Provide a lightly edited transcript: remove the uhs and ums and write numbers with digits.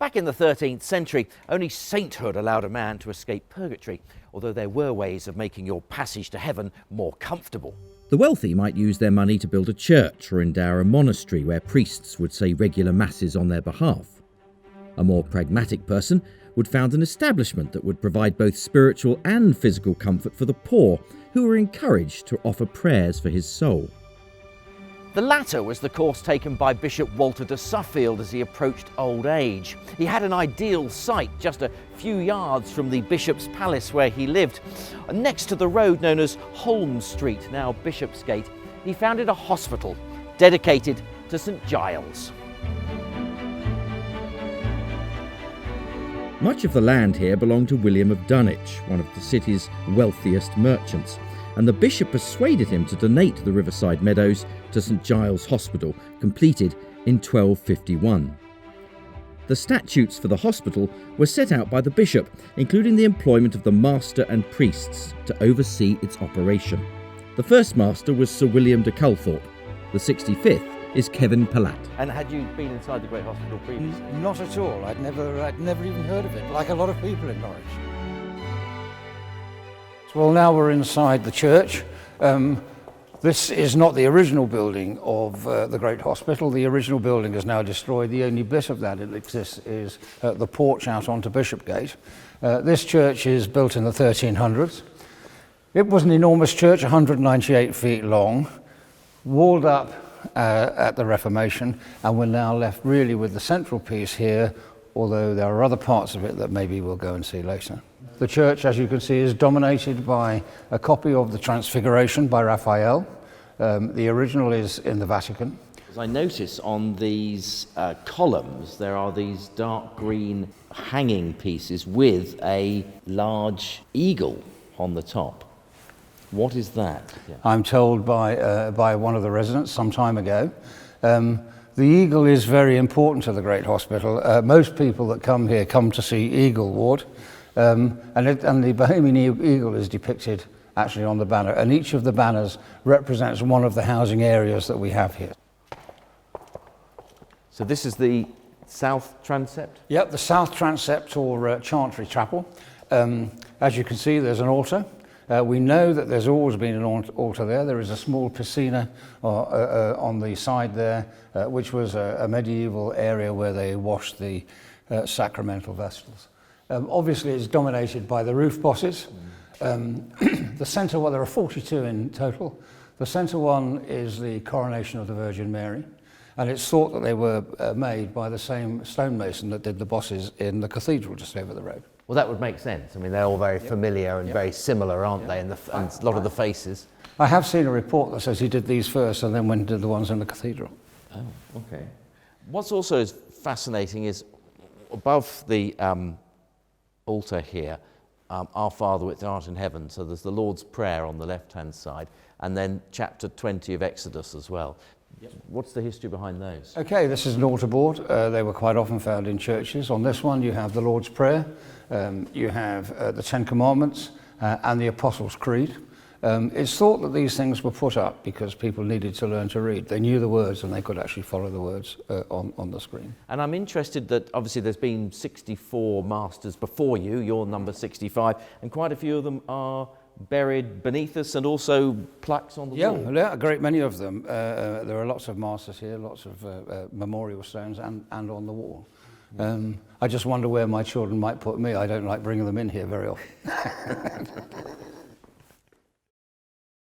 Back in the 13th century, only sainthood allowed a man to escape purgatory, although there were ways of making your passage to heaven more comfortable. The wealthy might use their money to build a church or endow a monastery where priests would say regular masses on their behalf. A more pragmatic person would found an establishment that would provide both spiritual and physical comfort for the poor, who were encouraged to offer prayers for his soul. The latter was the course taken by Bishop Walter Suffield as he approached old age. He had an ideal site just a few yards from the Bishop's Palace where he lived. Next to the road known as Holme Street, now Bishopsgate, he founded a hospital dedicated to St Giles. Much of the land here belonged to William of Dunwich, one of the city's wealthiest merchants, and the bishop persuaded him to donate the riverside meadows to St Giles Hospital, completed in 1251. The statutes for the hospital were set out by the bishop, including the employment of the master and priests to oversee its operation. The first master was Sir William de Culthorpe. The 65th is Kevin Palat. And had you been inside the Great Hospital previously? Not at all. I'd never even heard of it, like a lot of people in Norwich. Well, now we're inside the church. This is not the original building of the Great Hospital. The original building is now destroyed. The only bit of that that exists is the porch out onto Bishopsgate. This church is built in the 1300s. It was an enormous church, 198 feet long, walled up at the Reformation, and we're now left really with the central piece here, although there are other parts of it that maybe we'll go and see later. The church, as you can see, is dominated by a copy of the Transfiguration by Raphael. The original is in the Vatican. As I notice on these columns, there are these dark green hanging pieces with a large eagle on the top. What is that? Yeah. I'm told by one of the residents some time ago. The eagle is very important to the Great Hospital. Most people that come here come to see Eagle Ward. And the Bohemian eagle is depicted actually on the banner, and each of the banners represents one of the housing areas that we have here. So this is the south transept? Yep, the south transept or chantry chapel. As you can see, there's an altar. We know that there's always been an altar there. There is a small piscina on the side there, which was a medieval area where they washed the sacramental vessels. Obviously, it's dominated by the roof bosses. The centre, well, there are 42 in total. The centre one is the coronation of the Virgin Mary, and it's thought that they were made by the same stonemason that did the bosses in the cathedral just over the road. Well, that would make sense. I mean, they're all very familiar and very similar, aren't they? And a lot of the faces. I have seen a report that says he did these first and then went and did the ones in the cathedral. Oh, okay. What's also fascinating is above the altar here, Our Father which art in heaven. So there's the Lord's Prayer on the left-hand side, and then chapter 20 of Exodus as well. Yep. What's the history behind those? Okay, this is an altar board. They were quite often found in churches. On this one you have the Lord's Prayer, you have the Ten Commandments and the Apostles' Creed. It's thought that these things were put up because people needed to learn to read. They knew the words and they could actually follow the words on the screen. And I'm interested that obviously there's been 64 masters before you, you're number 65, and quite a few of them are buried beneath us and also plaques on the wall. Yeah, a great many of them. There are lots of masters here, lots of memorial stones and on the wall. I just wonder where my children might put me. I don't like bringing them in here very often.